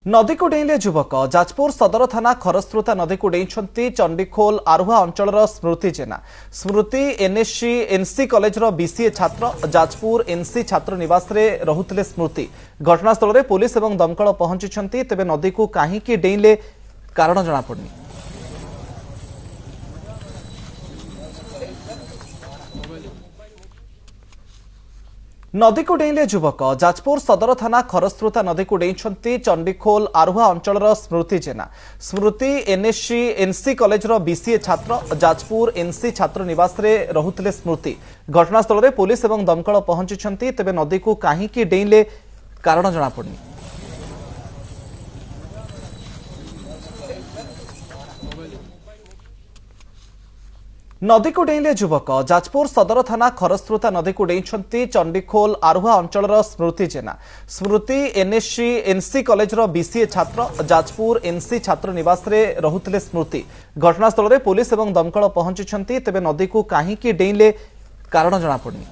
नदी को डेइले युवक जाजपुर सदर थाना खरस्रोता नदी को डेइंछंती चंडीखोल आरुहा अंचलर स्मृति जेना। स्मृति एनएससी एनसी कॉलेजर बीसीए छात्र जाजपुर एनसी छात्र निवास रे रहुतले। स्मृति घटनास्थल में पुलिस और दमकल पहुंची, तेबे नदी को कहीं डेइले कारण जनापड़नी। नदी को डेइले युवक जाजपुर सदर थाना खरस्रोता नदी को डेइंछंती चंडीखोल आरुहा अंचलर स्मृति जेना। स्मृति एनएससी एनसी कॉलेजर बीसीए छात्र जाजपुर एनसी छात्र निवास रे रहुतले। स्मृति घटनास्थल में पुलिस और दमकल पहुंची, तेबे नदी को कहीं डेइले कारण जनापड़नी। नदी को डेइले युवक जाजपुर सदर थाना खरस्रोता नदी को डेइंछंती चंडीखोल आरुहा अंचलर स्मृति जेना। स्मृति एनएससी एनसी कॉलेजर बीसीए छात्र जाजपुर एनसी छात्र निवास रे रहुतले। स्मृति घटनास्थल में पुलिस और दमकल पहुंची, तेबे नदी को कहीं डेइले कारण जनापड़नी।